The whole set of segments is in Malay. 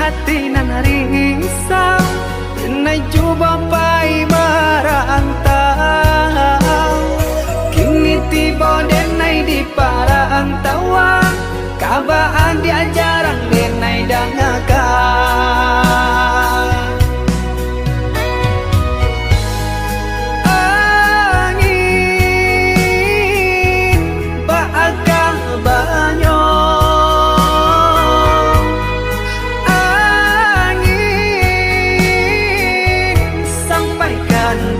hati nan risau denai cuba pai merantau kini tiba denai di parantauan kabaan dia jarang denai dangakan angin baakang banyo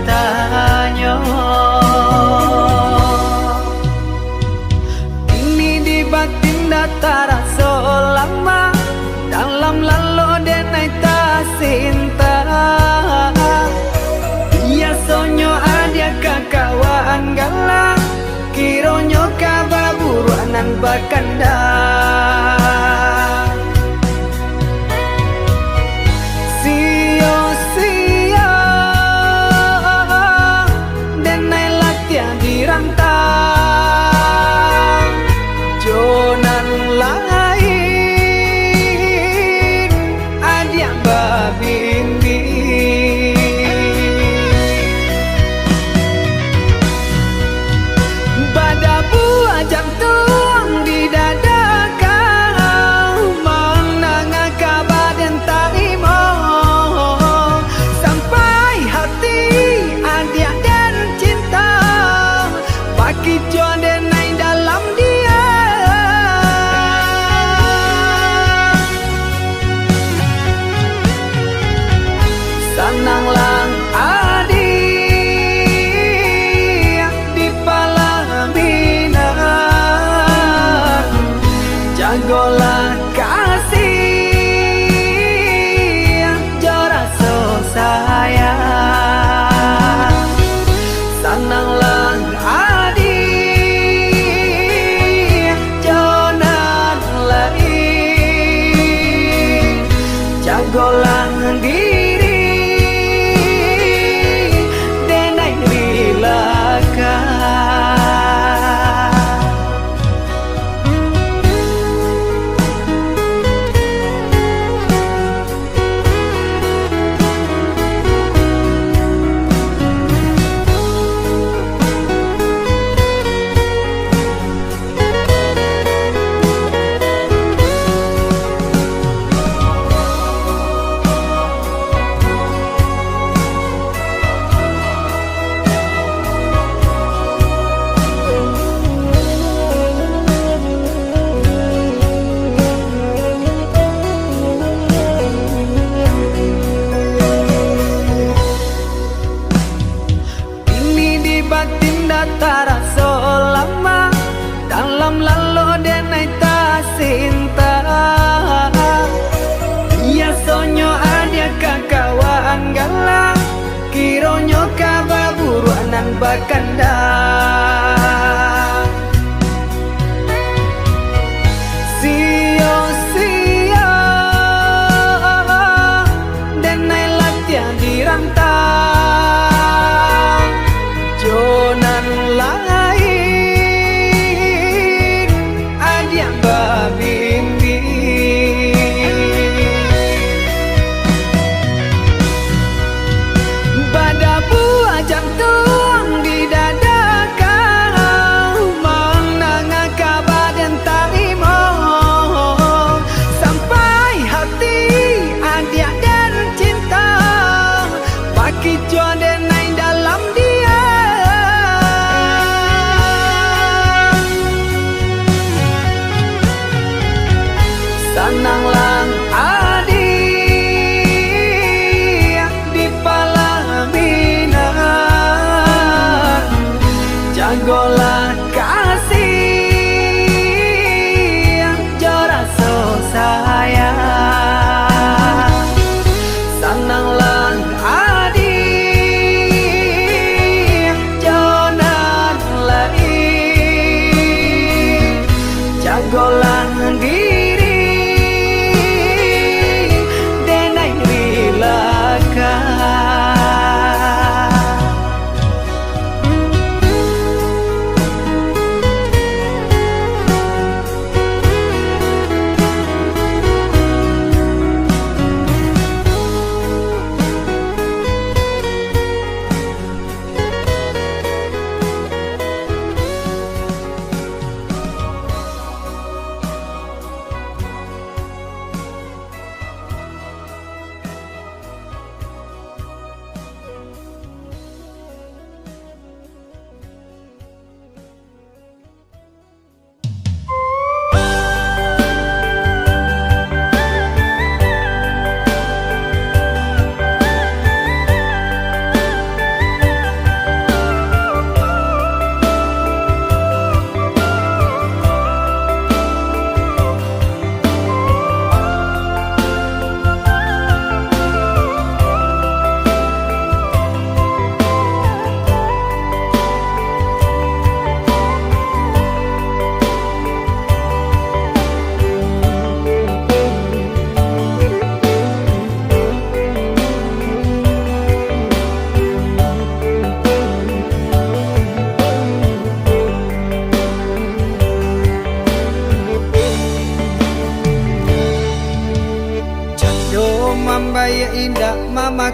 tanya ini di batin datara selama dalam lalu denai tak cinta dia sonyo adia kakawan galang kironyo kababuruanan bakandang dirantang jonan lain adia babimbi badabu ajam tuang di dada kau menanga kabaden taimo sampai hati adia dan cinta bagi denai dalam dia sananglang adi di palaminan jagolah kasih jora so sayang sananglang jagolang diri denai rilakan batin datara selama dalam lalu denai tak cinta dia sonyo adia kakawan galang kironyo kababuruanan bakandang sio-sio denai latihan dirantang jonan lain adia babimbi badabu ajam tuang di dada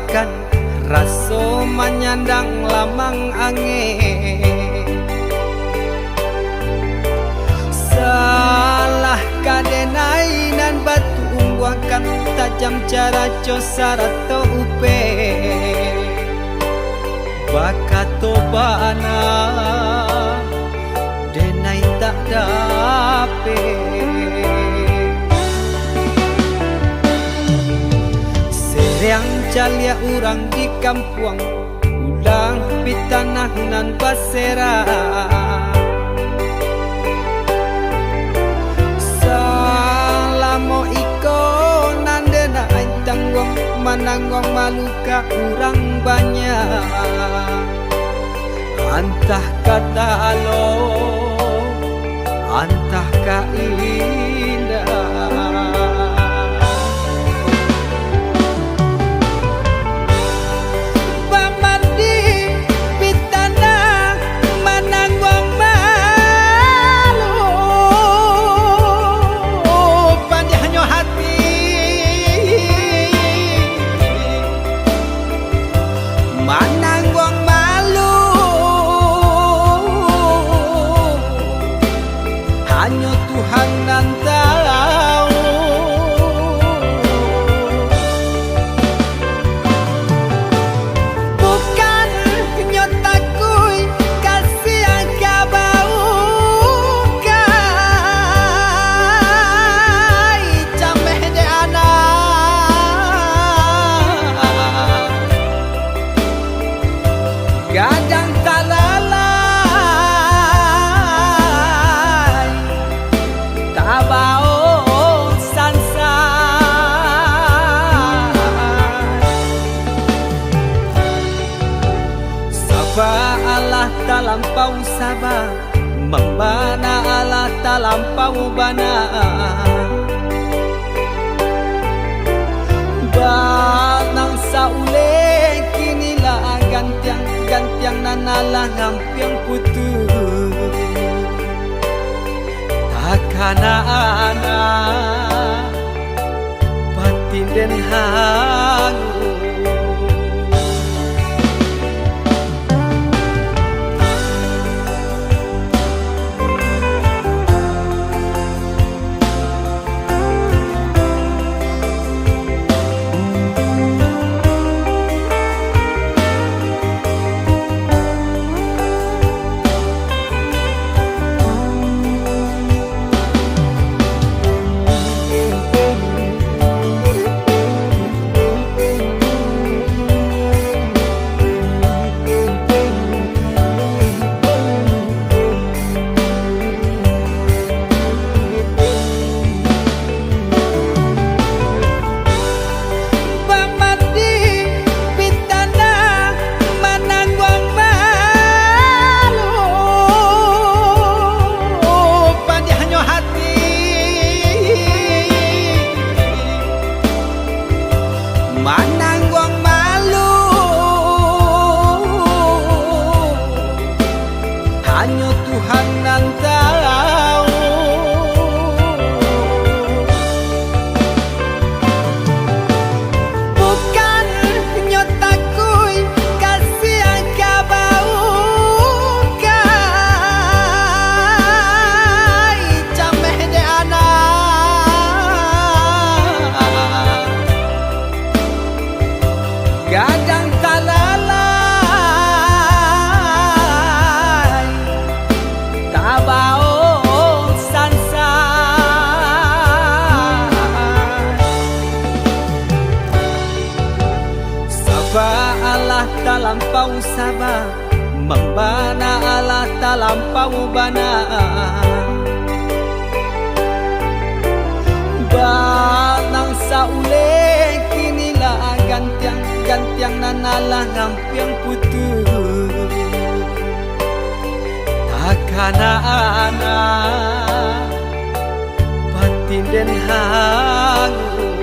kan raso menyandang lamang angin. Salah kadenai nan batu umbuakan tajam cara cosar atau upe bakato bana denai tak dape. Seriang calia urang di kampung ulang pitanah nan basera. Salamo iko nandena tanggong mananggong maluka urang banyak. Antah kata alo, antah ka indah. Hanya Tuhan yang tahu. Bukan nyotakui kasih yang kabau kai cameh de anak gadang talala abao sansa. Sabah Allah talampau sabah, membana Allah talampau bana. Banang saule kinilah gantiang nanalah ngampiang putus. Kana-ana batin den hangu. Mananggong malu hanya Tuhan yang tahu. Bukan nyotakui kasih yang kabau kai cameh de anak gadang talalay tabao sansa. Sabah Allah talampau sabah, membana Allah talampau bana. Banang saule kinilah gantiang nanalah ngampiang putus. Takana-ana batin den hangu.